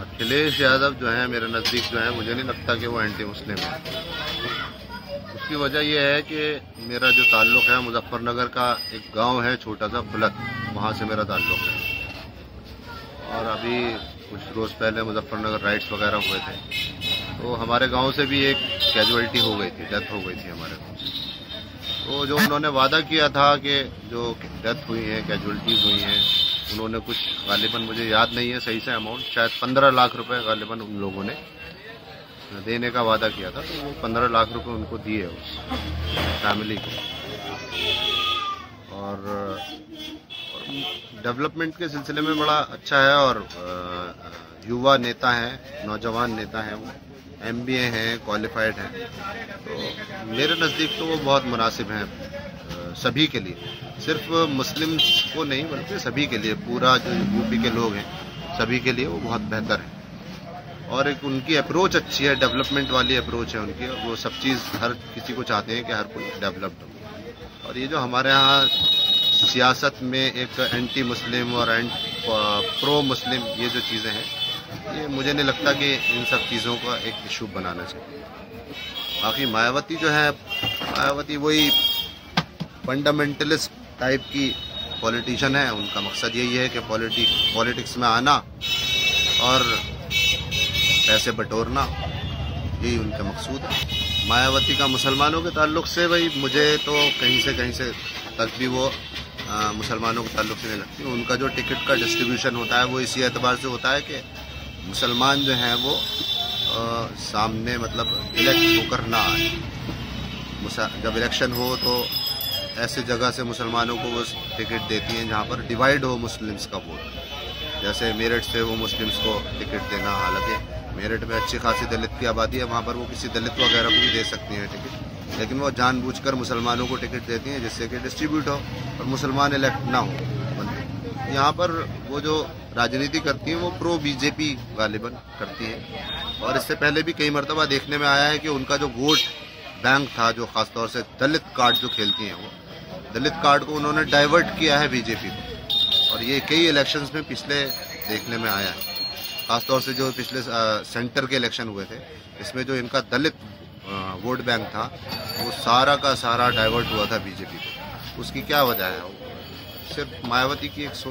अखिलेश यादव जो है मेरे नज़दीक जो है, मुझे नहीं लगता कि वो एंटी मुस्लिम है। उसकी वजह यह है कि मेरा जो ताल्लुक़ है मुजफ्फरनगर का एक गांव है छोटा सा बुलत, वहाँ से मेरा ताल्लुक़ है। और अभी कुछ रोज़ पहले मुजफ्फरनगर राइट्स वगैरह हुए थे, तो हमारे गांव से भी एक कैजुअलिटी हो गई थी, डेथ हो गई थी हमारे गांव से। तो जो उन्होंने वादा किया था कि जो डेथ हुई है, कैजुअलिटीज़ हुई हैं, उन्होंने कुछ गालिबन, मुझे याद नहीं है सही से अमाउंट, शायद 15 लाख रुपए गालिबन उन लोगों ने देने का वादा किया था। तो वो 15 लाख रुपए उनको दिए उस फैमिली को। और डेवलपमेंट के सिलसिले में बड़ा अच्छा है। और युवा नेता हैं, नौजवान नेता हैं, वो MBA हैं, क्वालिफाइड हैं। तो मेरे नज़दीक तो वो बहुत मुनासिब हैं सभी के लिए, सिर्फ मुस्लिम्स को नहीं बल्कि सभी के लिए, पूरा जो यूपी के लोग हैं सभी के लिए वो बहुत बेहतर है। और एक उनकी अप्रोच अच्छी है, डेवलपमेंट वाली अप्रोच है उनकी। वो सब चीज़ हर किसी को चाहते हैं कि हर कोई डेवलप्ड हो। और ये जो हमारे यहाँ सियासत में एक एंटी मुस्लिम और प्रो मुस्लिम ये जो चीज़ें हैं, ये मुझे नहीं लगता कि इन सब चीज़ों का एक इशू बनाना चाहिए। बाकी मायावती जो है, मायावती वही फंडामेंटलिस्ट टाइप की पॉलिटिशियन है। उनका मकसद यही है कि पॉलिटिक्स में आना और पैसे बटोरना, यही उनका मकसूद है। मायावती का मुसलमानों के ताल्लुक से भाई मुझे तो कहीं से तक भी वो मुसलमानों के ताल्लुक से नहीं लगती। उनका जो टिकट का डिस्ट्रीब्यूशन होता है वो इसी एतबार से होता है कि मुसलमान जो हैं वो सामने मतलब इलेक्ट होकर ना आए। जब इलेक्शन हो तो ऐसे जगह से मुसलमानों को वो टिकट देती हैं जहाँ पर डिवाइड हो मुस्लिम्स का वोट। जैसे मेरठ से वो मुस्लिम्स को टिकट देना, हालांकि मेरठ में अच्छी खासी दलित की आबादी है, वहाँ पर वो किसी दलित वगैरह को भी दे सकती हैं टिकट, लेकिन वो जानबूझकर मुसलमानों को टिकट देती हैं जिससे कि डिस्ट्रीब्यूट हो और मुसलमान इलेक्ट ना हो। यहाँ पर वो जो राजनीति करती हैं वो प्रो बीजेपी गालिबन करती हैं। और इससे पहले भी कई मरतबा देखने में आया है कि उनका जो वोट बैंक था, जो खासतौर से दलित कार्ड जो खेलती हैं, वो दलित कार्ड को उन्होंने डाइवर्ट किया है बीजेपी को। और ये कई इलेक्शंस में पिछले देखने में आया है, खासतौर से जो पिछले सेंटर के इलेक्शन हुए थे, इसमें जो इनका दलित वोट बैंक था वो सारा का सारा डाइवर्ट हुआ था बीजेपी को। उसकी क्या वजह है? सिर्फ मायावती की एक सोच